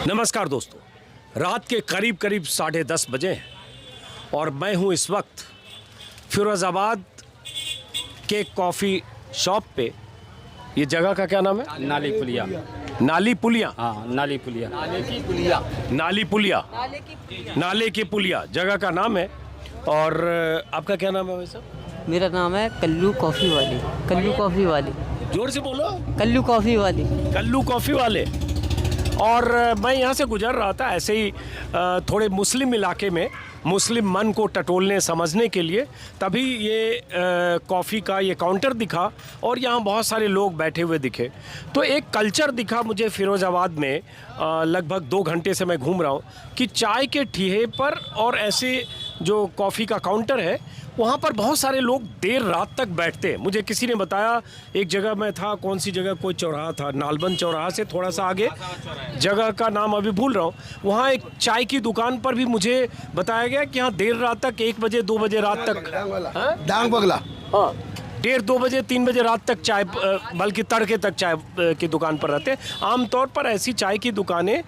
नमस्कार दोस्तों, रात के करीब 10:30 बजे हैं और मैं हूं इस वक्त फिरोज़ाबाद के कॉफ़ी शॉप पे। ये जगह का क्या नाम है? नाली पुलिया। नाली पुलिया। हाँ, नाली पुलिया। नाली पुलिया, नाले की पुलिया जगह का नाम है। और आपका क्या नाम है वैसे? मेरा नाम है कल्लू कॉफ़ी वाली। कल्लू कॉफ़ी वाली। जोर से बोलो। कल्लू कॉफ़ी वाली। कल्लू कॉफ़ी वाले। और मैं यहाँ से गुजर रहा था ऐसे ही थोड़े मुस्लिम इलाके में, मुस्लिम मन को टटोलने समझने के लिए, तभी ये कॉफ़ी का ये काउंटर दिखा और यहाँ बहुत सारे लोग बैठे हुए दिखे। तो एक कल्चर दिखा मुझे फिरोज़ाबाद में। लगभग 2 घंटे से मैं घूम रहा हूँ कि चाय के ठीहे पर और ऐसे जो कॉफ़ी का काउंटर है वहाँ पर बहुत सारे लोग देर रात तक बैठते हैं। मुझे किसी ने बताया, एक जगह मैं था, कौन सी जगह, कोई चौराहा था, नालबंद चौराहा से थोड़ा सा आगे, जगह का नाम अभी भूल रहा हूँ, वहाँ एक चाय की दुकान पर भी मुझे बताया गया कि यहाँ देर रात तक 1 बजे 2 बजे रात तक डांग बगला, हाँ, 1:30 बजे 3 बजे रात तक चाय, बल्कि तड़के तक चाय की दुकान पर रहते हैं। आमतौर पर ऐसी चाय की दुकानें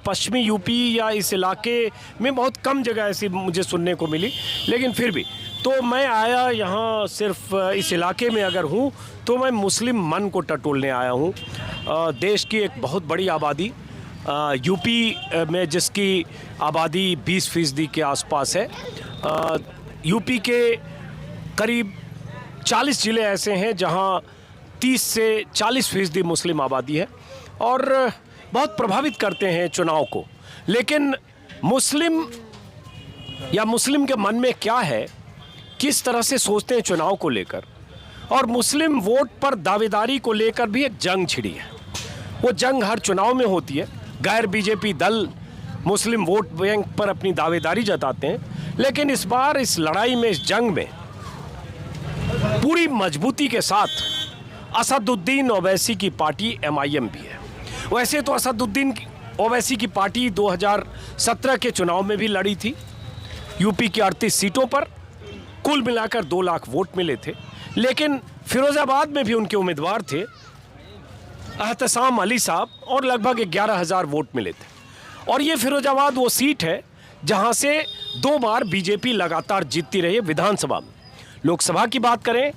पश्चिमी यूपी या इस इलाके में बहुत कम जगह ऐसी मुझे सुनने को मिली, लेकिन फिर भी तो मैं आया यहाँ सिर्फ इस इलाके में अगर हूँ तो मैं मुस्लिम मन को टटोलने आया हूँ। देश की एक बहुत बड़ी आबादी, यूपी में जिसकी आबादी 20% के आसपास है। यूपी के करीब 40 ज़िले ऐसे हैं जहाँ 30 से 40% मुस्लिम आबादी है और बहुत प्रभावित करते हैं चुनाव को। लेकिन मुस्लिम के मन में क्या है, किस तरह से सोचते हैं चुनाव को लेकर, और मुस्लिम वोट पर दावेदारी को लेकर भी एक जंग छिड़ी है। वो जंग हर चुनाव में होती है। गैर बीजेपी दल मुस्लिम वोट बैंक पर अपनी दावेदारी जताते हैं, लेकिन इस बार इस लड़ाई में, इस जंग में पूरी मजबूती के साथ असदुद्दीन ओवैसी की पार्टी MIM भी है। वैसे तो असदुद्दीन ओवैसी की पार्टी 2017 के चुनाव में भी लड़ी थी। यूपी की 38 सीटों पर कुल मिलाकर 2 लाख वोट मिले थे, लेकिन फिरोज़ाबाद में भी उनके उम्मीदवार थे एहतसाम अली साहब और लगभग 11,000 वोट मिले थे। और ये फिरोज़ाबाद वो सीट है जहां से 2 बार बीजेपी लगातार जीतती रही है विधानसभा में। लोकसभा की बात करें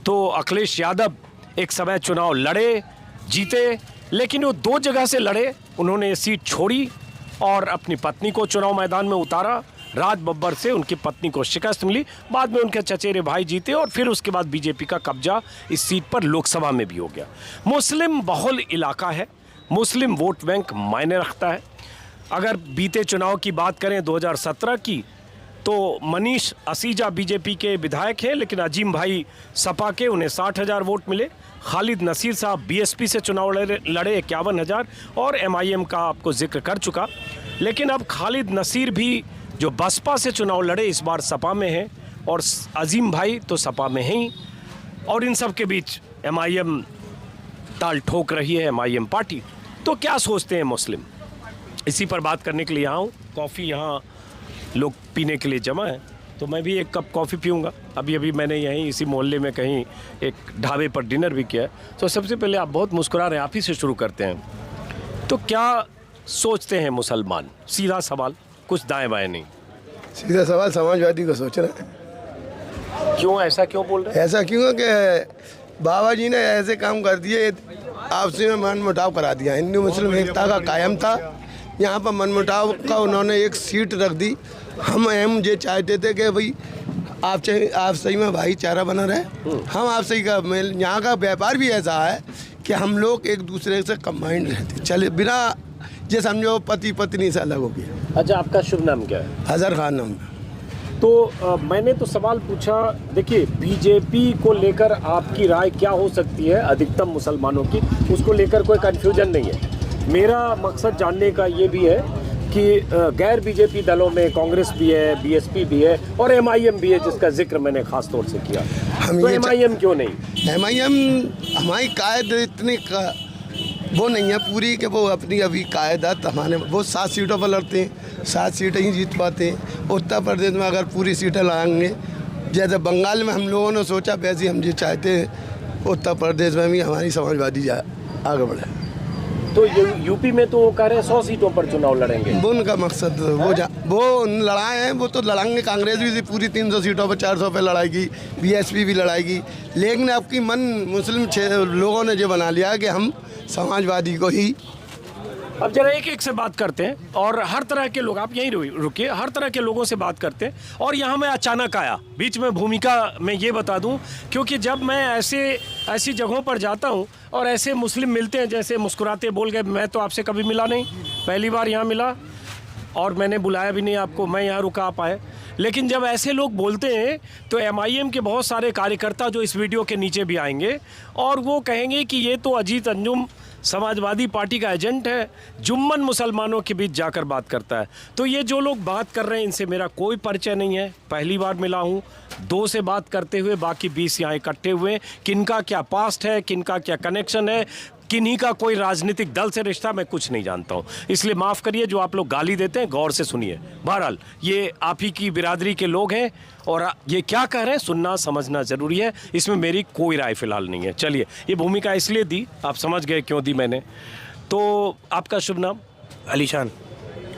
तो अखिलेश यादव एक समय चुनाव लड़े, जीते, लेकिन वो 2 जगह से लड़े। उन्होंने ये सीट छोड़ी और अपनी पत्नी को चुनाव मैदान में उतारा। राज बब्बर से उनकी पत्नी को शिकस्त मिली, बाद में उनके चचेरे भाई जीते और फिर उसके बाद बीजेपी का कब्जा इस सीट पर लोकसभा में भी हो गया। मुस्लिम बहुल इलाका है, मुस्लिम वोट बैंक मायने रखता है। अगर बीते चुनाव की बात करें 2017 की, तो मनीष असीजा बीजेपी के विधायक हैं, लेकिन अजीम भाई सपा के, उन्हें 60,000 वोट मिले। खालिद नसीर साहब BSP से चुनाव लड़े 51,000, और MIM का आपको जिक्र कर चुका। लेकिन अब खालिद नसीर भी जो बसपा से चुनाव लड़े इस बार सपा में हैं, और अजीम भाई तो सपा में हैं ही, और इन सब के बीच MIM ताल ठोक रही है, MIM पार्टी। तो क्या सोचते हैं मुस्लिम, इसी पर बात करने के लिए यहाँ हूँ। कॉफ़ी यहाँ लोग पीने के लिए जमा है, तो मैं भी एक कप कॉफ़ी पीऊँगा। अभी मैंने यहीं इसी मोहल्ले में कहीं एक ढाबे पर डिनर भी किया है। तो सबसे पहले आप बहुत मुस्कुरा रहे हैं, आप ही से शुरू करते हैं। तो क्या सोचते हैं मुसलमान? सीधा सवाल, कुछ दाएं बाएं नहीं। सीधा सवाल समाजवादी को सोच रहे हैं। क्यों, ऐसा क्यों बोल रहे हैं? ऐसा क्यों कि बाबा जी ने ऐसे काम कर दिए, आपसी में मनमुटाव करा दिया। हिंदू मुस्लिम एकता का कायम था, यहाँ पर मनमुटाव का उन्होंने एक सीट रख दी। हम ये चाहते थे कि भाई आप सही में भाईचारा बना रहे, हम आप सही का मेल। यहाँ का व्यापार भी ऐसा है कि हम लोग एक दूसरे से कंबाइंड रहते, चले बिना ये समझो पति पत्नी से अलग हो गया। अच्छा, आपका शुभ नाम क्या है? हज़र खान नाम। तो मैंने तो सवाल पूछा, देखिए बीजेपी को लेकर आपकी राय क्या हो सकती है अधिकतम मुसलमानों की, उसको लेकर कोई कन्फ्यूजन नहीं है। मेरा मकसद जानने का ये भी है कि गैर बीजेपी दलों में कांग्रेस भी है, BSP भी है और MIM भी है, जिसका जिक्र मैंने खास तौर से किया। तो MIM क्यों नहीं? MIM हमारी कायद इतनी वो नहीं है पूरी कि वो अपनी अभी कायदात हमारे, वो 7 सीटों पर लड़ते हैं, 7 सीटें ही जीत पाते हैं। उत्तर प्रदेश में अगर पूरी सीटें लाएंगे, जैसे बंगाल में हम लोगों ने सोचा, वैसे हम ये चाहते हैं उत्तर प्रदेश में भी हमारी समाजवादी आगे बढ़े। तो यूपी में तो वो कह रहे हैं 100 सीटों पर चुनाव लड़ेंगे। वो उनका मकसद वो लड़ाए हैं, वो तो लड़ाएंगे। कांग्रेस भी पूरी 300 सीटों पर 400 पे लड़ाएगी, बीएसपी भी लड़ाएगी। लेकिन आपकी मन मुस्लिम लोगों ने जो बना लिया कि हम समाजवादी को ही। अब जरा एक एक से बात करते हैं और हर तरह के लोग, आप यहीं रुकिए, हर तरह के लोगों से बात करते हैं। और यहाँ मैं अचानक आया, बीच में भूमिका में ये बता दूं, क्योंकि जब मैं ऐसी जगहों पर जाता हूँ और ऐसे मुस्लिम मिलते हैं, जैसे मुस्कुराते बोल गए, मैं तो आपसे कभी मिला नहीं, पहली बार यहाँ मिला और मैंने बुलाया भी नहीं आपको, मैं यहाँ रुका आप आए। लेकिन जब ऐसे लोग बोलते हैं तो MIM के बहुत सारे कार्यकर्ता जो इस वीडियो के नीचे भी आएंगे और वो कहेंगे कि ये तो अजीत अंजुम समाजवादी पार्टी का एजेंट है, जुम्मन मुसलमानों के बीच जाकर बात करता है। तो ये जो लोग बात कर रहे हैं इनसे मेरा कोई परिचय नहीं है, पहली बार मिला हूँ, 2 से बात करते हुए, बाकी 20 यहाँ इकट्ठे हुए। किनका क्या पास्ट है, किनका क्या कनेक्शन है, किन्हीं का कोई राजनीतिक दल से रिश्ता, मैं कुछ नहीं जानता हूँ। इसलिए माफ़ करिए जो आप लोग गाली देते हैं, गौर से सुनिए। बहरहाल ये आप ही की बिरादरी के लोग हैं और ये क्या कह रहे हैं सुनना समझना ज़रूरी है, इसमें मेरी कोई राय फिलहाल नहीं है। चलिए, ये भूमिका इसलिए दी, आप समझ गए क्यों दी मैंने। तो आपका शुभ नाम? अलीशान।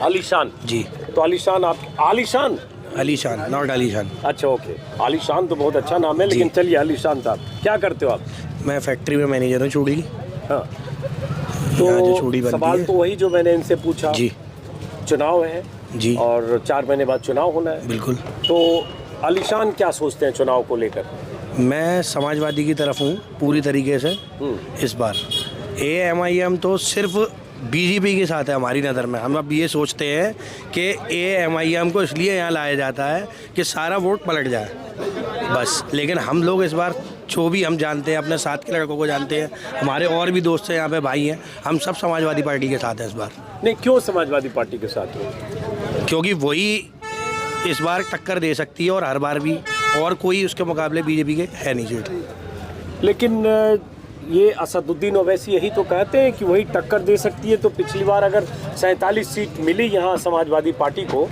अलीशान जी। तो अलीशान, आप आलीशान? अलीशान, नॉट अलीशान। अच्छा, ओके। आलीशान तो बहुत अच्छा नाम है, लेकिन चलिए आलीशान साहब, क्या करते हो आप? मैं फैक्ट्री में मैनेजर हूँ चूड़ी की। हाँ, यहाँ जो चूड़ी तो बनती सवाल है। तो वही जो मैंने इनसे पूछा। जी। चुनाव है जी। और 4 महीने बाद चुनाव होना है। बिल्कुल। तो अलीशान क्या सोचते हैं चुनाव को लेकर? मैं समाजवादी की तरफ हूँ पूरी तरीके से इस बार। AMIM तो सिर्फ BJP के साथ है हमारी नज़र में। हम अब ये सोचते हैं कि AMIM को इसलिए यहाँ लाया जाता है कि सारा वोट पलट जाए बस। लेकिन हम लोग इस बार जो भी हम जानते हैं, अपने साथ के लड़कों को जानते हैं, हमारे और भी दोस्त हैं यहाँ पे, भाई हैं, हम सब समाजवादी पार्टी के साथ हैं इस बार। नहीं, क्यों समाजवादी पार्टी के साथ हो? क्योंकि वही इस बार टक्कर दे सकती है और हर बार भी, और कोई उसके मुकाबले BJP के है नहीं सीट। लेकिन ये असदुद्दीन ओवैसी यही तो कहते हैं कि वही टक्कर दे सकती है। तो पिछली बार अगर 47 सीट मिली यहाँ समाजवादी पार्टी को,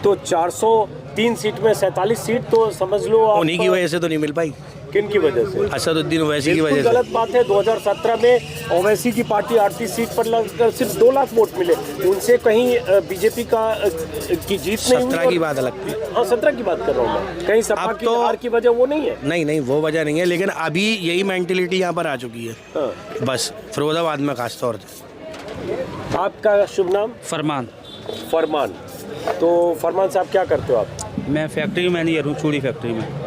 तो 403 सीट में 47 सीट, तो समझ लो आप। उन्हीं की वजह से तो नहीं मिल पाई। किन की वजह से? असदुद्दीन ओवैसी की वजह से। गलत बात है। 2017 में ओवैसी की पार्टी 38 सीट पर लगकर सिर्फ 2 लाख वोट मिले, उनसे कहीं BJP की जीत नहीं हुई। 17 की बात अलग थी। हाँ, 17 की बात कर रहा हूँ मैं। कहीं सपा की हार की वजह वो नहीं है? नहीं, वो वजह नहीं है, लेकिन अभी यही मेंटेलिटी यहाँ पर आ चुकी है। हाँ। बस फिरोजाबाद में खास तौर से। आपका शुभ नाम? फरमान। फरमान। तो फरमान साहब क्या करते हो आप? मैं फैक्ट्री मैनेजर हूँ, चूड़ी फैक्ट्री में।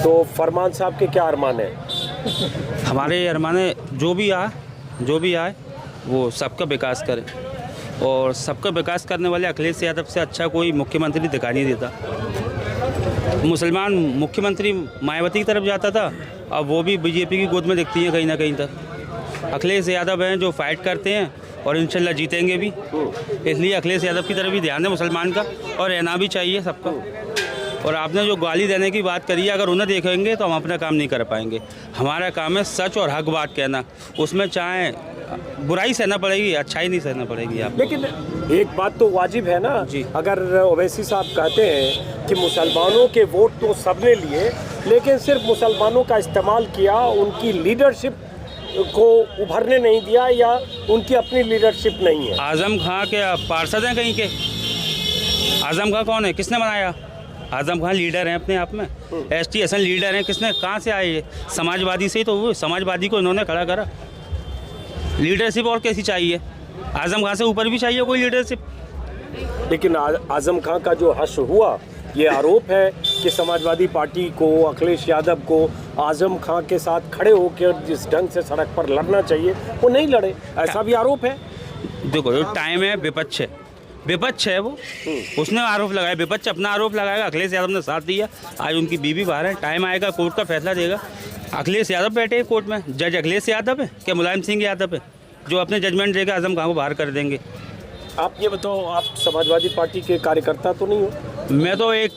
तो फरमान साहब के क्या अरमान है? हमारे अरमान है जो भी आए वो सबका विकास करे, और सबका विकास करने वाले अखिलेश यादव से अच्छा कोई मुख्यमंत्री दिखाई नहीं देता। मुसलमान मुख्यमंत्री मायावती की तरफ जाता था, अब वो भी BJP की गोद में दिखती है कहीं ना कहीं तक। अखिलेश यादव हैं जो फाइट करते हैं और इंशाल्लाह जीतेंगे भी, इसलिए अखिलेश यादव की तरफ भी ध्यान है मुसलमान का, और रहना भी चाहिए सबका। और आपने जो गाली देने की बात करी है, अगर उन्हें देखेंगे तो हम अपना काम नहीं कर पाएंगे। हमारा काम है सच और हक बात कहना, उसमें चाहे बुराई सहना पड़ेगी, अच्छाई नहीं सहना पड़ेगी आप। लेकिन एक बात तो वाजिब है ना जी। अगर ओवैसी साहब कहते हैं कि मुसलमानों के वोट तो सबने लिए, लेकिन सिर्फ मुसलमानों का इस्तेमाल किया, उनकी लीडरशिप को उभरने नहीं दिया, या उनकी अपनी लीडरशिप नहीं है। आजम खां के पार्षद हैं कहीं के? आजम खां कौन है, किसने बनाया? आजम खान लीडर हैं अपने आप में, ST हसन लीडर हैं, किसने, कहाँ से आए ये? समाजवादी से ही तो हुए, समाजवादी को इन्होंने खड़ा करा। लीडरशिप और कैसी चाहिए? आजम खान से ऊपर भी चाहिए कोई लीडरशिप। लेकिन आजम खां का जो हश्र हुआ, ये आरोप है कि समाजवादी पार्टी को, अखिलेश यादव को आजम खां के साथ खड़े होकर जिस ढंग से सड़क पर लड़ना चाहिए वो नहीं लड़े, ऐसा भी आरोप है। देखो जो टाइम है, विपक्ष है वो, उसने आरोप लगाया, विपक्ष अपना आरोप लगाएगा, अखिलेश यादव ने साथ दिया, आज उनकी बीवी बाहर है, टाइम आएगा कोर्ट का फैसला देगा। अखिलेश यादव बैठे हैं कोर्ट में, जज अखिलेश यादव है क्या मुलायम सिंह यादव है जो अपने जजमेंट देकर आजम खां को बाहर कर देंगे? आप ये बताओ, आप समाजवादी पार्टी के कार्यकर्ता तो नहीं हो? मैं तो एक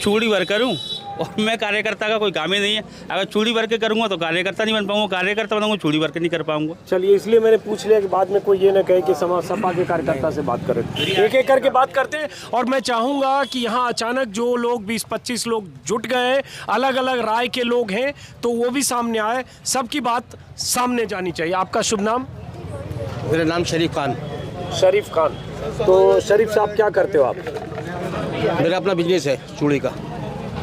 चूड़ी वर्कर हूँ और मैं कार्यकर्ता का कोई काम ही नहीं है। अगर चूड़ी वर्कर करूँगा तो कार्यकर्ता नहीं बन पाऊँगा, कार्यकर्ता बनाऊँगा चूड़ी वर्कर नहीं कर पाऊँगा। चलिए, इसलिए मैंने पूछ लिया कि बाद में कोई ये ना कहे कि सपा के कार्यकर्ता से बात करें। एक एक करके बात करते हैं, और मैं चाहूँगा कि यहाँ अचानक जो लोग 20-25 लोग जुट गए हैं, अलग अलग राय के लोग हैं, तो वो भी सामने आए, सबकी बात सामने जानी चाहिए। आपका शुभ नाम? मेरा नाम शरीफ खान। शरीफ खान। तो शरीफ साहब क्या करते हो आप? मेरा अपना बिजनेस है चूड़ी का।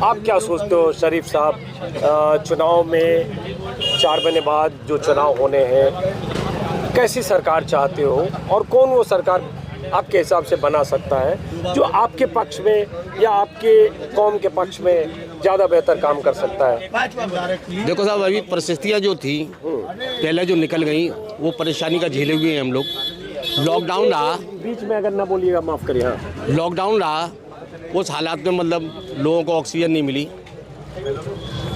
आप क्या सोचते हो शरीफ साहब, चुनाव में 4 महीने बाद जो चुनाव होने हैं, कैसी सरकार चाहते हो और कौन वो सरकार आपके हिसाब से बना सकता है जो आपके पक्ष में या आपके कौम के पक्ष में ज़्यादा बेहतर काम कर सकता है? देखो साहब, अभी परिस्थितियाँ जो थी पहले जो निकल गई वो परेशानी का झेले हुए हैं हम लोग। लॉकडाउन रहा, बीच में अगर ना बोलिएगा माफ़ करिए। हाँ, लॉकडाउन रहा, उस हालात में मतलब लोगों को ऑक्सीजन नहीं मिली।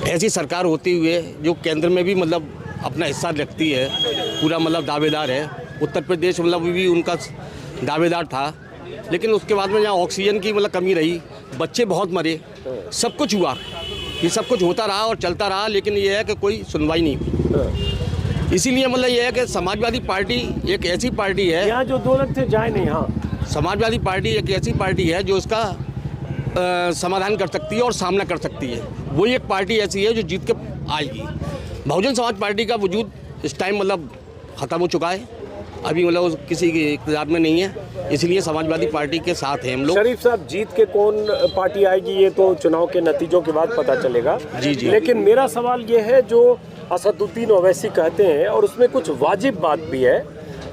ऐसी सरकार होते हुए जो केंद्र में भी मतलब अपना हिस्सा रखती है, पूरा मतलब दावेदार है। उत्तर प्रदेश मतलब भी उनका दावेदार था, लेकिन उसके बाद में यहाँ ऑक्सीजन की मतलब कमी रही, बच्चे बहुत मरे, सब कुछ हुआ। ये सब कुछ होता रहा और चलता रहा, लेकिन ये है कि कोई सुनवाई नहीं हुई। इसीलिए मतलब ये है कि समाजवादी पार्टी एक ऐसी पार्टी है, यहाँ जो 2 लोग थे जाए नहीं। हाँ, समाजवादी पार्टी एक ऐसी पार्टी है जो उसका समाधान कर सकती है और सामना कर सकती है। वो एक पार्टी ऐसी है जो जीत के आएगी। बहुजन समाज पार्टी का वजूद इस टाइम मतलब ख़त्म हो चुका है, अभी मतलब किसी के इक़्तिदार में नहीं है, इसलिए समाजवादी पार्टी के साथ हैं हम लोग। शरीफ साहब, जीत के कौन पार्टी आएगी ये तो चुनाव के नतीजों के बाद पता चलेगा। जी जी। लेकिन मेरा सवाल ये है, जो असदुद्दीन ओवैसी कहते हैं और उसमें कुछ वाजिब बात भी है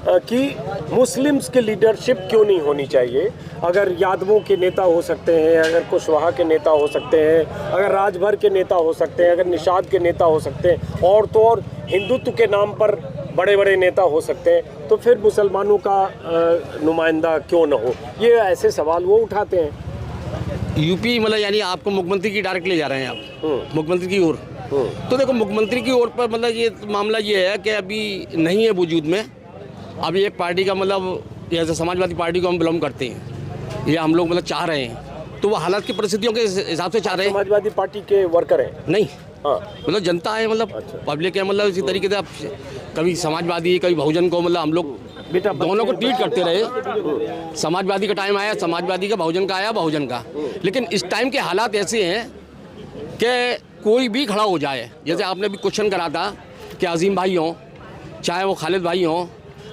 कि मुस्लिम्स की लीडरशिप क्यों नहीं होनी चाहिए। अगर यादवों के नेता हो सकते हैं, अगर कुशवाहा के नेता हो सकते हैं, अगर राजभर के नेता हो सकते हैं, अगर निषाद के नेता हो सकते हैं, और तो और हिंदुत्व के नाम पर बड़े बड़े नेता हो सकते हैं, तो फिर मुसलमानों का नुमाइंदा क्यों न हो? ये ऐसे सवाल वो उठाते हैं। यूपी मतलब यानी आपको मुख्यमंत्री की डायरेक्ट ले जा रहे हैं आप, मुख्यमंत्री की ओर। तो देखो, मुख्यमंत्री की ओर पर मतलब ये मामला ये है कि अभी नहीं है वजूद में। अभी एक पार्टी का मतलब जैसे समाजवादी पार्टी को हम बिलोंग करते हैं, या हम लोग मतलब चाह रहे हैं, तो वो हालात की परिस्थितियों के हिसाब से चाह रहे हैं। समाजवादी पार्टी के वर्कर हैं? नहीं, हाँ, मतलब जनता है, मतलब पब्लिक है, मतलब इसी तरीके से आप कभी समाजवादी कभी बहुजन को मतलब हम लोग बेटा दोनों को ट्रीट करते रहे। समाजवादी का टाइम आया समाजवादी का, बहुजन का आया बहुजन का। लेकिन इस टाइम के हालात ऐसे हैं कि कोई भी खड़ा हो जाए। जैसे आपने भी क्वेश्चन करा था कि अजीम भाई हों, चाहे वो खालिद भाई हों,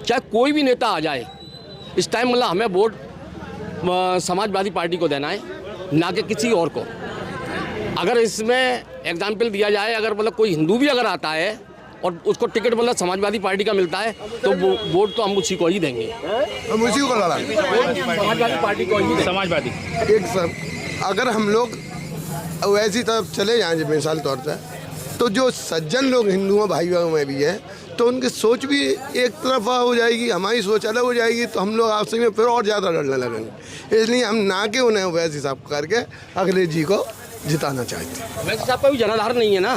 चाहे कोई भी नेता आ जाए, इस टाइम मतलब हमें वोट समाजवादी पार्टी को देना है, ना कि किसी और को। अगर इसमें एग्जाम्पल दिया जाए, अगर मतलब कोई हिंदू भी अगर आता है और उसको टिकट मतलब समाजवादी पार्टी का मिलता है, तो वो वोट तो हम उसी को ही देंगे, हम उसी को लड़ाएंगे, समाजवादी पार्टी को ही। समाजवादी एक सब अगर हम लोग वैसी तरफ चले जाएँ मिसाल तौर पर, तो जो सज्जन लोग हिंदुओं भाइयों में भी है, तो उनकी सोच भी एक तरफा हो जाएगी, हमारी सोच अलग हो जाएगी, तो हम लोग आपस में फिर और ज़्यादा लड़ने लगेंगे। इसलिए हम ना के उन्हें वैसे सब करके अखिलेश जी को जिताना चाहते हैं। ओवैसी साहब का भी जनाधार नहीं है ना,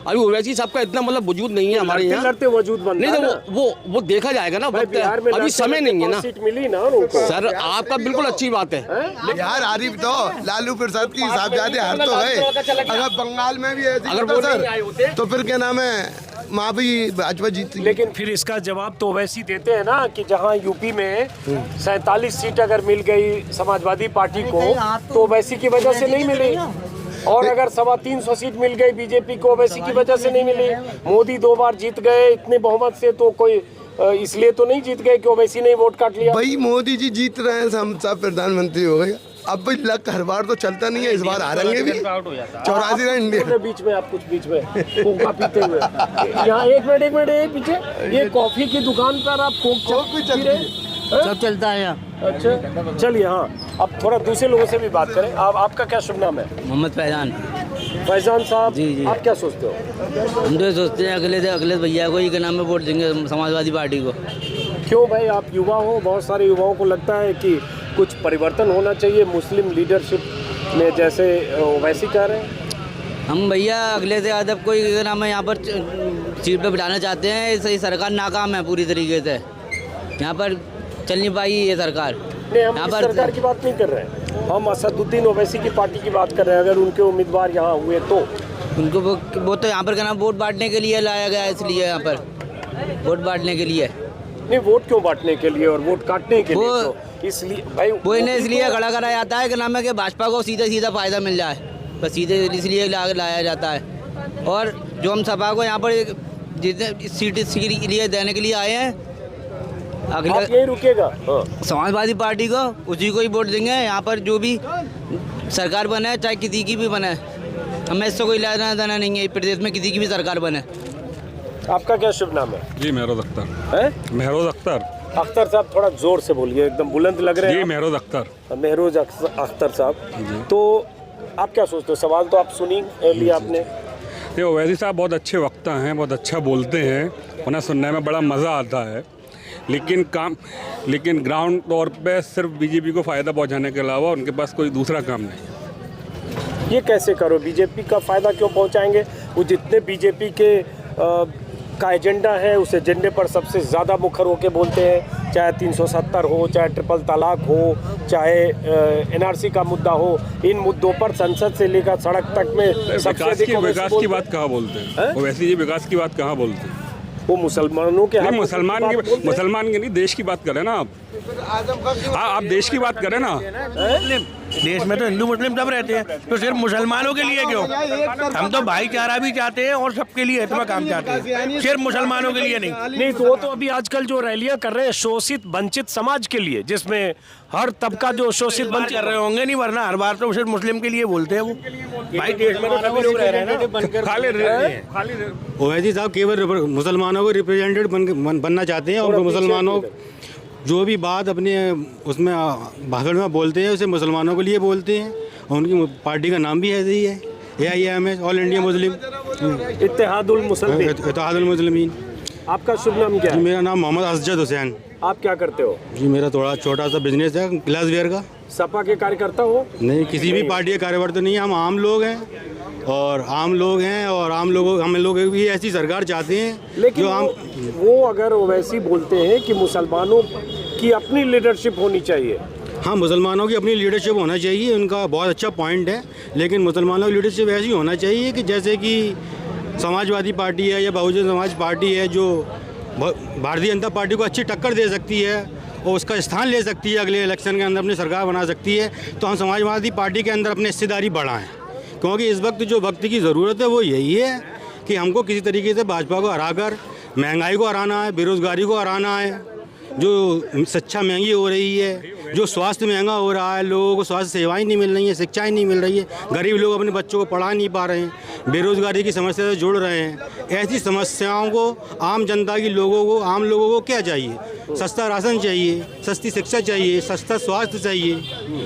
अभी ओवैसी साहब का इतना मतलब वजूद नहीं है हमारे यहाँ। लड़ते वजूद बनता नहीं, है तो वो देखा जाएगा ना, अभी समय नहीं है ना। सीट मिली ना उनको। सर आपका बिल्कुल अच्छी बात है। यार आरिफ तो लालू प्रसाद की साहबजादे हार तो है। अगर बंगाल में भी ऐसी अगर वो नहीं आए होते, तो फिर क्या नाम है, माँ भी भाजपा जीती। लेकिन फिर इसका जवाब तो वैसे ही देते हैं ना कि जहां यूपी में 47 सीट अगर मिल गई समाजवादी पार्टी को, तो वैसी की वजह से नहीं मिली। और अगर 325 सीट मिल गई बीजेपी को, वैसी की वजह से नहीं मिली। मोदी 2 बार जीत गए इतने बहुमत से, तो कोई इसलिए तो नहीं जीत गए कि ओवैसी ने वोट काट लिया। भाई मोदी जी जीत रहे हैं, हम सब प्रधानमंत्री हो गए। अब भाई लक हर बार तो चलता नहीं है, इस बार हारेंगे भी। 84 रन इंडिया। बीच में आप कुछ बीच में कोका पीते हुए यहाँ एक मिनट पीछे, ये कॉफी की दुकान पर आप कोक भी चल रहे हैं? सब चलता है यहाँ। अच्छा, चलिए। हाँ, अब थोड़ा दूसरे लोगों से भी बात करें। आपका क्या शुभ नाम है? मोहम्मद फैजान। फैजान साहब, जी। आप क्या सोचते हो? हम तो सोचते हैं अखिलेश भैया को ही के नाम में वोट देंगे, समाजवादी पार्टी को। क्यों भाई, आप युवा हो, बहुत सारे युवाओं को लगता है कि कुछ परिवर्तन होना चाहिए मुस्लिम लीडरशिप में, जैसे वैसे कह रहे हैं। हम भैया अखिलेश यादव को ही नाम है यहाँ पर सीट पे बिठाना चाहते हैं। ये सरकार नाकाम है पूरी तरीके से, यहाँ पर चल नहीं पाई ये सरकार। नहीं, हम इस सरकार की बात नहीं कर रहे हैं, हम असदुद्दीन ओवैसी की पार्टी की बात कर रहे हैं। अगर उनके उम्मीदवार यहाँ हुए तो उनको वो तो यहाँ पर क्या नाम वोट बांटने के लिए लाया गया है, इसलिए यहाँ पर वोट बांटने के लिए। नहीं, वोट क्यों बांटने के लिए और वोट काटने के लिए? तो इसलिए भाई वो इन्हें इसलिए खड़ा करा जाता है कि नाम है कि भाजपा को सीधा फ़ायदा मिल जाए, बस सीधे इसलिए लाया जाता है। और जो हम सपा को यहाँ पर जितने सीट इसके लिए देने के लिए आए हैं, अगले आप यही रुकेगा? हाँ। समाजवादी पार्टी को, उसी को ही वोट देंगे। यहाँ पर जो भी सरकार बने, चाहे किसी की भी बने, हमें इससे कोई लेना देना नहीं है। प्रदेश में किसी की भी सरकार बने। आपका क्या शुभ नाम है? जी महरोज अख्तर। हैं? महरोज अख्तर। अख्तर साहब थोड़ा जोर से बोलिए, एकदम बुलंद लग रहे जी हैं। महरोज अख्तर। महरोज अख्तर साहब, तो आप क्या सोचते हो? सवाल तो आप सुनी लिया आपने। ये ओवैसी साहब बहुत अच्छे वक्ता हैं, बहुत अच्छा बोलते हैं, उन्हें सुनने में बड़ा मज़ा आता है, लेकिन ग्राउंड तौर पे सिर्फ बीजेपी को फ़ायदा पहुंचाने के अलावा उनके पास कोई दूसरा काम नहीं। ये कैसे करो? बीजेपी का फ़ायदा क्यों पहुंचाएंगे? वो जितने बीजेपी के का एजेंडा है, उस एजेंडे पर सबसे ज़्यादा मुखर होकर बोलते हैं, चाहे 370 हो, चाहे ट्रिपल तलाक हो, चाहे एनआरसी का मुद्दा हो। इन मुद्दों पर संसद से लेकर सड़क तक में सबसे अधिक विकास की बात कहाँ बोलते हैं? ओवैसी जी विकास की बात कहाँ बोलते हैं? वो मुसलमानों के नहीं, मुसलमान की नहीं, देश की बात करें ना आप देश की बात करें ना। देश में तो हिंदू मुस्लिम सब रहते हैं, तो सिर्फ मुसलमानों के लिए क्यों? हम तो भाईचारा भी चाहते हैं और सबके लिए इतना काम चाहते हैं, सिर्फ मुसलमानों के लिए नहीं। तो वो तो अभी आजकल जो रैलियां कर रहे हैं शोषित वंचित समाज के लिए, जिसमें हर तबका जो शोषित वंचित कर रहे होंगे, नहीं वरना हर बार तो सिर्फ मुस्लिम के लिए बोलते हैं वो। भाई देश में तो सभी लोग रह रहे हैं ना। ओवैसी साहब केवल मुसलमानों को रिप्रेजेंटेटिव बनना चाहते हैं, और मुसलमानों जो भी बात अपने उसमें भाषण में बोलते हैं उसे मुसलमानों के लिए बोलते हैं, और उनकी पार्टी का नाम भी ऐसे ही है, AIM, All India Muslim Ittehadul Muslimeen. आपका शुभ नाम क्या है? मेरा नाम मोहम्मद असजद हुसैन। आप क्या करते हो? जी मेरा थोड़ा छोटा सा बिजनेस है ग्लास वेयर का। सपा के कार्यकर्ता हो? नहीं, किसी भी पार्टी के कार्यकर्ता नहीं है, हम आम लोग हैं, और हम लोग भी ऐसी सरकार चाहते हैं। लेकिन जो वो अगर वैसी बोलते हैं कि मुसलमानों की अपनी लीडरशिप होनी चाहिए। हाँ, मुसलमानों की अपनी लीडरशिप होना चाहिए, उनका बहुत अच्छा पॉइंट है, लेकिन मुसलमानों की लीडरशिप ऐसी होना चाहिए कि जैसे कि समाजवादी पार्टी है या बहुजन समाज पार्टी है, जो भारतीय जनता पार्टी को अच्छी टक्कर दे सकती है और उसका स्थान ले सकती है, अगले इलेक्शन के अंदर अपनी सरकार बना सकती है, तो हम समाजवादी पार्टी के अंदर अपनी हिस्सेदारी बढ़ाएं। क्योंकि इस वक्त जो वक्त की ज़रूरत है वो यही है कि हमको किसी तरीके से भाजपा को हराकर महंगाई को हराना है, बेरोज़गारी को हराना है, जो शिक्षा महंगी हो रही है, जो स्वास्थ्य महंगा हो रहा है, लोगों को स्वास्थ्य सेवाएं नहीं मिल रही हैं, शिक्षाएं नहीं मिल रही है, गरीब लोग अपने बच्चों को पढ़ा नहीं पा रहे हैं, बेरोज़गारी की समस्या से जुड़ रहे हैं। ऐसी समस्याओं को आम जनता की आम लोगों को क्या चाहिए? सस्ता राशन चाहिए, सस्ती शिक्षा चाहिए, सस्ता स्वास्थ्य चाहिए,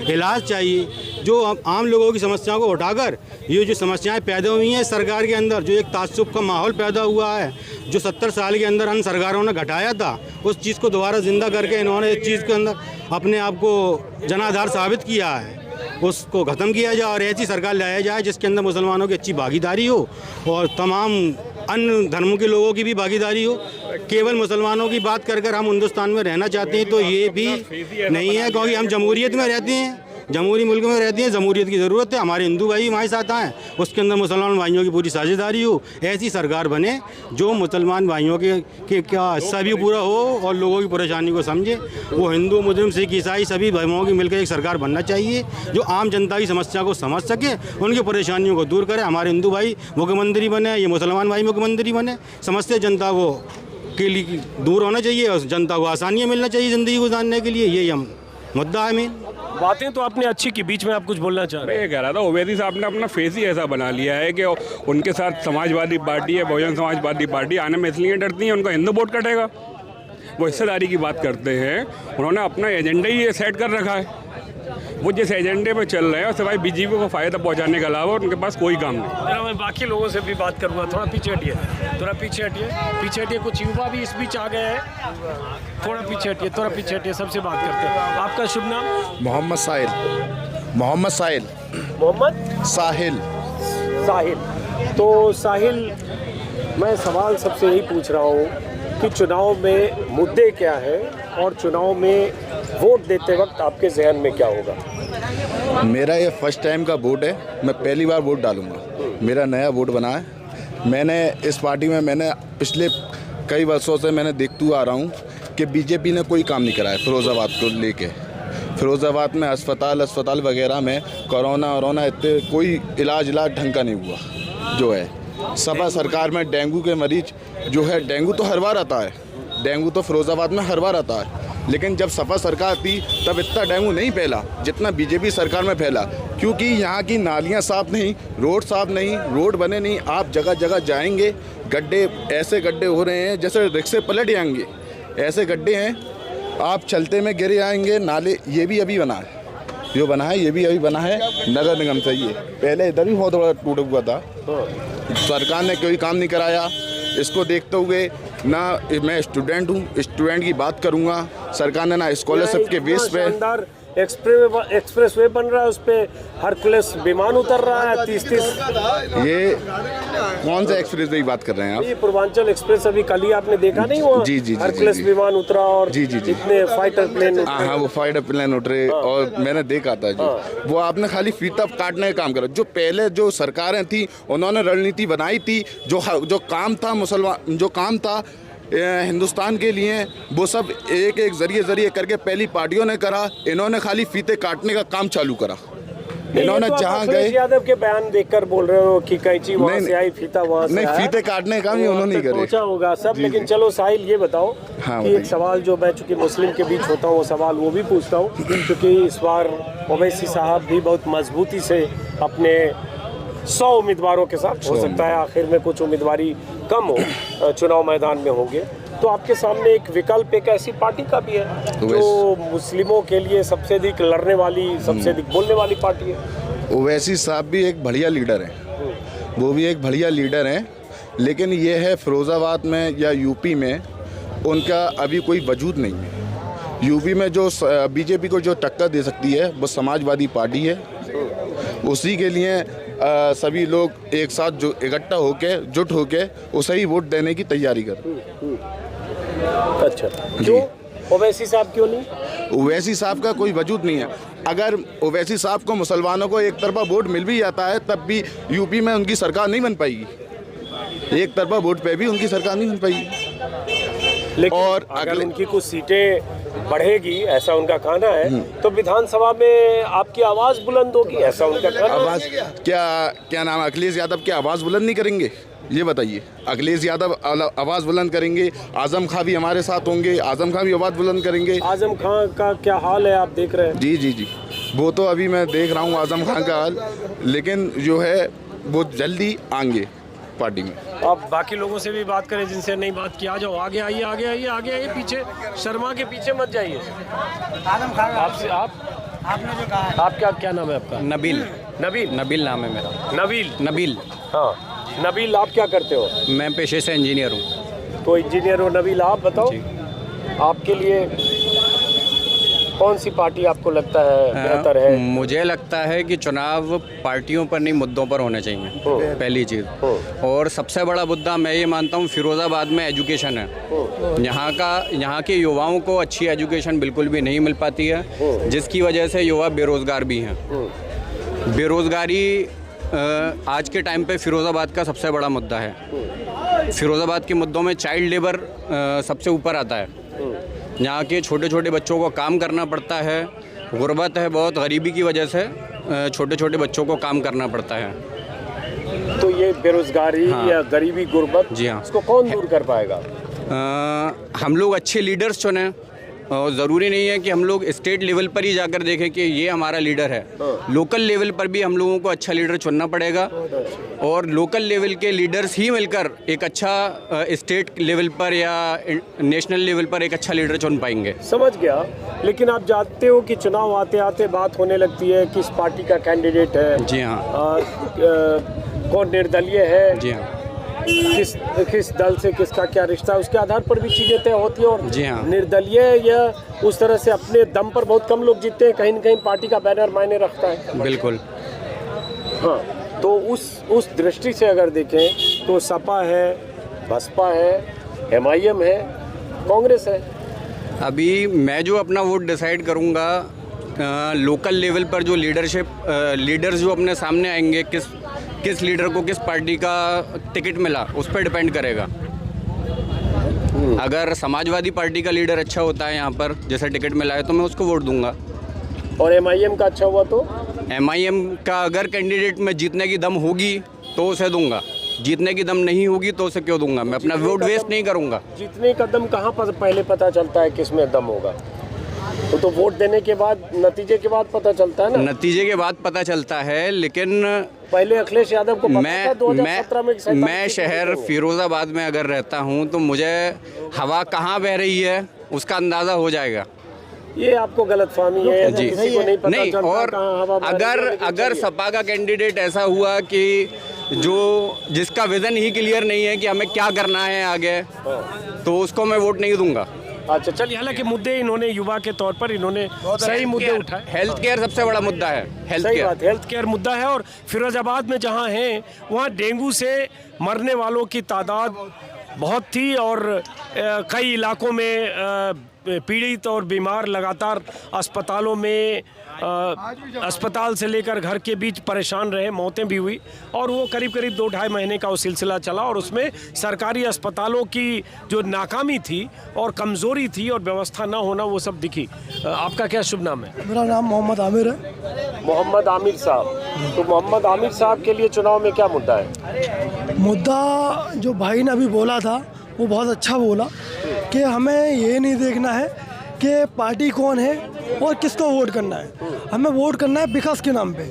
इलाज चाहिए। जो आम लोगों की समस्याओं को उठाकर ये जो समस्याएं पैदा हुई हैं सरकार के अंदर, जो एक ताज्जुब का माहौल पैदा हुआ है, जो 70 साल के अंदर उन सरकारों ने घटाया था, उस चीज़ को दोबारा ज़िंदा करके इन्होंने इस चीज़ के अंदर अपने आप को जनाधार साबित किया है, उसको ख़त्म किया जाए और ऐसी सरकार लाया जाए जिसके अंदर मुसलमानों की अच्छी भागीदारी हो और तमाम अन्य धर्मों के लोगों की भी भागीदारी हो। केवल मुसलमानों की बात कर हम हिंदुस्तान में रहना चाहते हैं तो ये भी नहीं है, क्योंकि हम जमहूरियत में रहते हैं, जमहूरी मुल्क में रहते हैं, जमहूरियत की ज़रूरत है। हमारे हिंदू भाई हमारे साथ आएँ, उसके अंदर मुसलमान भाइयों की पूरी साझेदारी हो, ऐसी सरकार बने जो मुसलमान भाइयों के क्या हिस्सा भी पूरा हो और लोगों की परेशानी को समझे। वो हिंदू मुस्लिम सिख ईसाई सभी धर्मों की मिलकर एक सरकार बनना चाहिए जो आम जनता की समस्या को समझ सके, उनकी परेशानियों को दूर करे। हमारे हिंदू भाई मुख्यमंत्री बने, ये मुसलमान भाई मुख्यमंत्री बने, समस्या जनता को के लिए दूर होना चाहिए और जनता को आसानियाँ मिलना चाहिए ज़िंदगी गुजारने के लिए। यही हम मुद्दा है मेन। बातें तो आपने अच्छी की, बीच में आप कुछ बोलना चाह रहे हैं? मैं ये कह रहा था ओवैसी साहब ने अपना फेस ही ऐसा बना लिया है कि उनके साथ समाजवादी पार्टी है, बहुजन समाजवादी पार्टी आने में इसलिए डरती है उनका हिंदू वोट कटेगा। वो हिस्सेदारी की बात करते हैं, उन्होंने अपना एजेंडा ही ये सेट कर रखा है, वो जिस एजेंडे पे चल रहे हैं उससे भाई बीजेपी को फ़ायदा पहुंचाने के अलावा उनके पास कोई काम नहीं। जरा मैं बाकी लोगों से भी बात करूँगा, थोड़ा पीछे हटिए, थोड़ा पीछे हटिए, पीछे हटिए। कुछ युवा भी इस बीच आ गए हैं, थोड़ा पीछे हटिए, थोड़ा पीछे हटिए, सबसे बात करते हैं। आपका शुभ नाम? मोहम्मद साहिल। मोहम्मद साहिल। तो साहिल, मैं सवाल सबसे यही पूछ रहा हूँ कि चुनाव में मुद्दे क्या है और चुनाव में वोट देते वक्त आपके जहन में क्या होगा? मेरा ये फर्स्ट टाइम का वोट है, मैं पहली बार वोट डालूंगा। मेरा नया वोट बना है। मैंने इस पार्टी में पिछले कई वर्षों से मैंने देखता आ रहा हूँ कि बीजेपी ने कोई काम नहीं करा है फिरोज़ाबाद को लेके। फिरोज़ाबाद में अस्पताल वगैरह में कोरोना इतने कोई इलाज ढंग का नहीं हुआ। जो है सपा सरकार में डेंगू के मरीज जो है, डेंगू तो हर बार आता है, डेंगू तो फिरोजाबाद में हर बार आता है, लेकिन जब सपा सरकार थी तब इतना डेंगू नहीं फैला जितना बीजेपी सरकार में फैला, क्योंकि यहाँ की नालियाँ साफ़ नहीं, रोड साफ़ नहीं, रोड बने नहीं। आप जगह जगह जाएंगे, गड्ढे, ऐसे गड्ढे हो रहे हैं जैसे रिक्शे पलट जाएंगे, ऐसे गड्ढे हैं, आप चलते में गिर जाएंगे। नाले ये भी अभी बना है, जो बना है ये भी अभी बना है नगर निगम से। ये पहले इधर भी बहुत बड़ा टूटा हुआ था, सरकार ने कोई काम नहीं कराया। इसको देखते हुए ना, मैं स्टूडेंट हूँ, स्टूडेंट की बात करूँगा, सरकार ने ना स्कॉलरशिप के बेस पे एक्सप्रेस वे बन रहा है, उस पे हरकुलस विमान उतर रहा है 30-30। ये कौन सा एक्सप्रेस वे की बात कर रहे हैं आप? ये पूर्वांचल एक्सप्रेस अभी कल ही आपने देखा नहीं हुआ? जी, हरकुलस विमान उतरा और इतने फाइटर प्लेन। हाँ, वो फाइटर प्लेन उतरे और मैंने देखा था जो वो आपने खाली फीता काटने का काम करा। जो पहले जो सरकारें थी उन्होंने रणनीति बनाई थी, जो काम था मुसलमान, जो काम था हिंदुस्तान के लिए, वो सब एक एक जरिए करके पहली पार्टियों ने करा। इन्होंने खाली फीते काटने का काम चालू करा। इन्होंने तो जहाँ गए, यादव के बयान देखकर बोल रहे हो कि कैंची वहाँ से आई, फीता वहाँ से नहीं, फीते काटने का भी उन्होंने नहीं करे, पहुंचा होगा सब। लेकिन चलो साहिल, ये बताओ हाँ, कि एक सवाल जो मैं चूंकि मुस्लिम के बीच होता हूँ वो सवाल वो भी पूछता हूँ, क्योंकि इस बार ओवैसी साहब भी बहुत मजबूती से अपने 100 उम्मीदवारों के साथ, हो सकता है आखिर में कुछ उम्मीदवारी कम हो, चुनाव मैदान में होंगे, तो आपके सामने एक विकल्प एक ऐसी पार्टी का भी है जो मुस्लिमों के लिए सबसे अधिक लड़ने वाली, सबसे अधिक बोलने वाली पार्टी है। ओवैसी साहब भी एक बढ़िया लीडर हैं, वो भी एक बढ़िया लीडर हैं, लेकिन ये है फिरोज़ाबाद में या यूपी में उनका अभी कोई वजूद नहीं है। यूपी में जो बीजेपी को जो टक्कर दे सकती है वो समाजवादी पार्टी है। उसी के लिए सभी लोग एक साथ जो इकट्ठा होके जुट होके उसे ही वोट देने की तैयारी कर। अच्छा, क्यों ओवैसी साहब क्यों नहीं? ओवैसी साहब का कोई वजूद नहीं है। अगर ओवैसी साहब को मुसलमानों को एक तरफा वोट मिल भी जाता है तब भी यूपी में उनकी सरकार नहीं बन पाएगी, एक तरफा वोट पे भी उनकी सरकार नहीं बन पाएगी। लेकिन और अगर उनकी कुछ सीटें बढ़ेगी, ऐसा उनका कहना है, तो विधानसभा में आपकी आवाज बुलंद होगी, ऐसा उनका कहना है। आवाज क्या नाम, अखिलेश यादव की आवाज बुलंद नहीं करेंगे? ये बताइए, अखिलेश यादव आवाज़ बुलंद करेंगे, आजम खां भी हमारे साथ होंगे, आजम खां भी आवाज़ बुलंद करेंगे। आजम खां का क्या हाल है, आप देख रहे हैं? जी, वो तो अभी मैं देख रहा हूँ आजम खां का हाल, लेकिन जो है वो जल्दी आएंगे पार्टी में। अब बाकी लोगों से भी बात करें जिनसे नहीं बात की। आ जाओ, आगे आइए, पीछे शर्मा के पीछे मत जाइए। आजम खान आपसे आपने जो कहा, आपका क्या नाम है आपका? नबील नाम है मेरा। नबील। हाँ, नबील, आप क्या करते हो? मैं पेशे से इंजीनियर हूँ। तो इंजीनियर हो नबील, आप बताओ आपके लिए कौन सी पार्टी आपको लगता है बेहतर है? मुझे लगता है कि चुनाव पार्टियों पर नहीं, मुद्दों पर होने चाहिए, पहली चीज़। और सबसे बड़ा मुद्दा मैं ये मानता हूँ फिरोज़ाबाद में एजुकेशन है। यहाँ के युवाओं को अच्छी एजुकेशन बिल्कुल भी नहीं मिल पाती है, जिसकी वजह से युवा बेरोज़गार भी हैं। बेरोज़गारी आज के टाइम पे फिरोज़ाबाद का सबसे बड़ा मुद्दा है। फिरोज़ाबाद के मुद्दों में चाइल्ड लेबर सबसे ऊपर आता है। यहाँ के छोटे छोटे बच्चों को काम करना पड़ता है, गुर्बत है बहुत, गरीबी की वजह से छोटे छोटे बच्चों को काम करना पड़ता है। तो ये बेरोज़गारी या गरीबी, गुर्बत, जी हाँ, इसको कौन दूर कर पाएगा? हम लोग अच्छे लीडर्स चुनें, और ज़रूरी नहीं है कि हम लोग स्टेट लेवल पर ही जाकर देखें कि ये हमारा लीडर है। लोकल लेवल पर भी हम लोगों को अच्छा लीडर चुनना पड़ेगा, और लोकल लेवल के लीडर्स ही मिलकर एक अच्छा स्टेट लेवल पर या नेशनल लेवल पर एक अच्छा लीडर चुन पाएंगे। समझ गया। लेकिन आप जानते हो कि चुनाव आते आते बात होने लगती है किस पार्टी का कैंडिडेट है। जी हाँ। कौन निर्दलीय है। जी हाँ। किस दल से किसका क्या रिश्ता है, उसके आधार पर भी चीज़ें तय होती है। और जी हाँ। निर्दलीय या उस तरह से अपने दम पर बहुत कम लोग जीतते हैं, कहीं न कहीं पार्टी का बैनर मायने रखता है। बिल्कुल। हाँ, तो उस दृष्टि से अगर देखें तो सपा है, बसपा है, MIM है, कांग्रेस है। अभी मैं जो अपना वोट डिसाइड करूँगा, लोकल लेवल पर जो लीडर्स जो अपने सामने आएंगे, किस लीडर को किस पार्टी का टिकट मिला, उस पर डिपेंड करेगा। अगर समाजवादी पार्टी का लीडर अच्छा होता है यहाँ पर, जैसे टिकट मिला है, तो मैं उसको वोट दूंगा। और MIM का अच्छा हुआ तो? MIM का अगर कैंडिडेट में जीतने की दम होगी तो उसे दूंगा। जीतने की दम नहीं होगी तो उसे क्यों दूंगा, मैं अपना वोट वेस्ट नहीं करूंगा। जितने का दम कहाँ पर पहले पता चलता है किस में दम होगा? तो वोट देने के बाद, नतीजे के बाद पता चलता है ना। नतीजे के बाद पता चलता है, लेकिन पहले अखिलेश यादव को पता था 2017 में मैं शहर फिरोजाबाद में अगर रहता हूं तो मुझे हवा कहाँ बह रही है उसका अंदाज़ा हो जाएगा। ये आपको गलतफहमी है जी, किसी को नहीं पता नहीं। चलता और कहाँ हवा बह रही है, अगर सपा का कैंडिडेट ऐसा हुआ कि जिसका विजन ही क्लियर नहीं है कि हमें क्या करना है आगे, तो उसको मैं वोट नहीं दूंगा। अच्छा चलिए, हालांकि मुद्दे इन्होंने युवा के तौर पर इन्होंने सही मुद्दे उठाए। हेल्थ केयर सबसे बड़ा मुद्दा है, हेल्थ सही केयर। बात, हेल्थ केयर मुद्दा है। और फिरोजाबाद में जहां हैं वहां डेंगू से मरने वालों की तादाद बहुत थी और कई इलाकों में पीड़ित और बीमार लगातार अस्पतालों में अस्पताल से लेकर घर के बीच परेशान रहे, मौतें भी हुई। और वो करीब करीब 2-2.5 महीने का वो सिलसिला चला और उसमें सरकारी अस्पतालों की जो नाकामी थी और कमज़ोरी थी और व्यवस्था ना होना, वो सब दिखी। आपका क्या शुभ नाम है? मेरा नाम मोहम्मद आमिर है। मोहम्मद आमिर साहब, तो मोहम्मद आमिर साहब के लिए चुनाव में क्या मुद्दा है? मुद्दा जो भाई ने अभी बोला था वो बहुत अच्छा बोला कि हमें ये नहीं देखना है कि पार्टी कौन है और किसको वोट करना है, हमें वोट करना है विकास के नाम पे।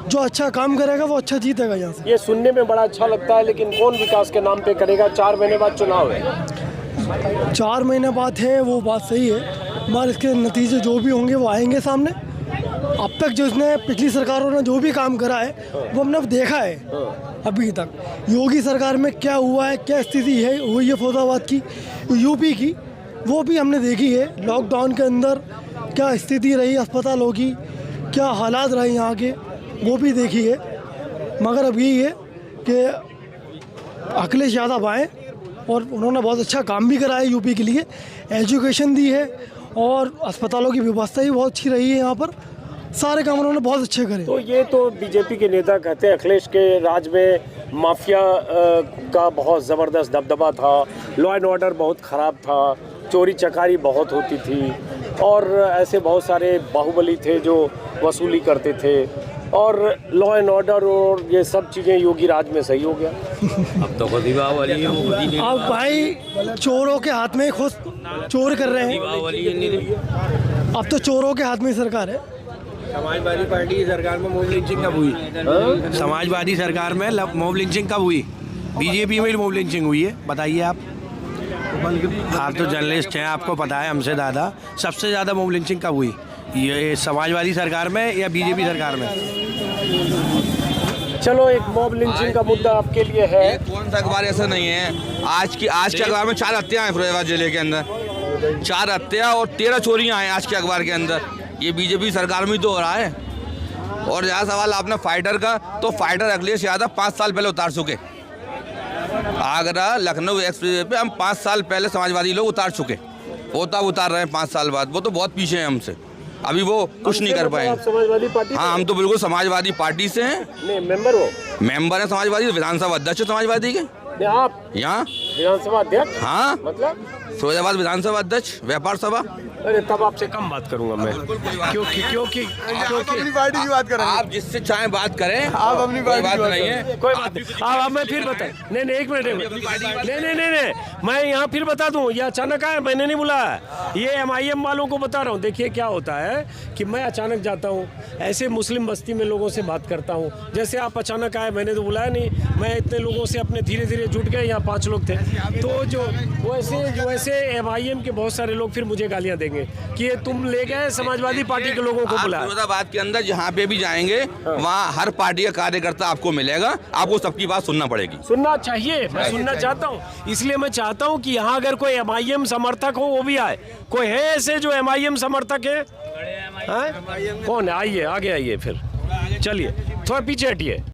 जो अच्छा काम करेगा वो अच्छा जीतेगा यहाँ से। ये सुनने में बड़ा अच्छा लगता है, लेकिन कौन विकास के नाम पे करेगा? 4 महीने बाद चुनाव है। 4 महीने बाद है, वो बात सही है, मगर इसके नतीजे जो भी होंगे वो आएंगे सामने। अब तक जिसने पिछली सरकारों ने जो भी काम करा है वो हमने देखा है अभी तक। योगी सरकार में क्या हुआ है, क्या स्थिति है हुई है फैजाबाद की, यूपी की, वो भी हमने देखी है। लॉकडाउन के अंदर क्या स्थिति रही अस्पतालों की, क्या हालात रहे यहाँ के, वो भी देखी है। मगर अब यही है कि अखिलेश यादव आए और उन्होंने बहुत अच्छा काम भी करा है यूपी के लिए, एजुकेशन दी है और अस्पतालों की व्यवस्था ही बहुत अच्छी रही है यहाँ पर। सारे काम उन्होंने बहुत अच्छे करे। तो ये तो बीजेपी के नेता कहते हैं अखिलेश के राज में माफिया का बहुत ज़बरदस्त दबदबा था, लॉ एंड ऑर्डर बहुत ख़राब था, चोरी चकारी बहुत होती थी और ऐसे बहुत सारे बाहुबली थे जो वसूली करते थे और लॉ एंड ऑर्डर और ये सब चीज़ें योगी राज में सही हो गया। अब तो अब भाई चोरों के हाथ में खुद चोर कर रहे हैं, अब तो चोरों के हाथ में सरकार है। समाजवादी पार्टी की सरकार में मॉब लिंचिंग कब हुई? समाजवादी सरकार में मॉब लिंचिंग कब हुई? बीजेपी में मॉब लिंचिंग हुई है, बताइए आप तो जर्नलिस्ट हैं, आपको पता है हमसे ज़्यादा। सबसे ज़्यादा मॉब लिंचिंग कब हुई? ये समाजवादी सरकार में या बीजेपी सरकार में? चलो, एक मॉब लिंचिंग का मुद्दा आपके लिए है। कौन सा अखबार ऐसा नहीं है? आज के अखबार में 4 हत्या हैं फिरोजाबाद जिले के अंदर, 4 हत्या और 13 चोरियां हैं आज के अखबार के अंदर। ये बीजेपी सरकार में तो हो रहा है। और जहाँ सवाल आपने फाइटर का, तो फाइटर अखिलेश यादव 5 साल पहले उतार चुके। आगरा लखनऊ एक्सप्रेस पे हम 5 साल पहले समाजवादी लोग उतार चुके, वो तब उतार रहे हैं 5 साल बाद। वो तो बहुत पीछे हैं हमसे, अभी वो कुछ नहीं कर पाए। समाजवादी पार्टी? हाँ, हम तो बिल्कुल समाजवादी पार्टी से हैं। नहीं, मेंबर हो? मेंबर हैं समाजवादी, विधानसभा अध्यक्ष समाजवादी के। आप यहाँ विधानसभा अध्यक्ष? हाँ, मतलब फिरोजाबाद विधानसभा अध्यक्ष, व्यापार सभा। अरे तब आपसे कम बात करूंगा मैं, क्योंकि अपनी पार्टी की बात करें। आप जिससे चाहे बात करें, आप अपनी पार्टी बात की बात नहीं है। कोई बात नहीं। अब मैं फिर बता, नहीं एक मिनट, नहीं, मैं यहाँ फिर बता दूँ, ये अचानक आया, मैंने नहीं बुलाया, ये MIM वालों को बता रहा हूँ। देखिए क्या होता है कि मैं अचानक जाता हूँ, ऐसे मुस्लिम बस्ती में लोगों से बात करता हूँ, जैसे आप अचानक आए, मैंने तो बुलाया नहीं, मैं इतने लोगों से अपने धीरे धीरे जुट गए, यहाँ 5 लोग थे, तो जो वैसे MIM के बहुत सारे लोग फिर मुझे गालियाँ देंगे कि ये तुम ले गए समाजवादी पार्टी के लोगों को बुलाया। फिरोजाबाद के अंदर जहाँ पे भी जाएंगे वहाँ हर पार्टी का कार्यकर्ता आपको मिलेगा, आपको सबकी बात सुनना पड़ेगी। सुनना चाहिए, मैं सुनना चाहता हूँ, इसलिए मैं चाहता हूँ कि यहाँ अगर कोई MIM समर्थक हो वो भी आए। कोई है ऐसे जो MIM समर्थक है? कौन है? आइए, आगे आइए, फिर चलिए थोड़ा पीछे हटिए।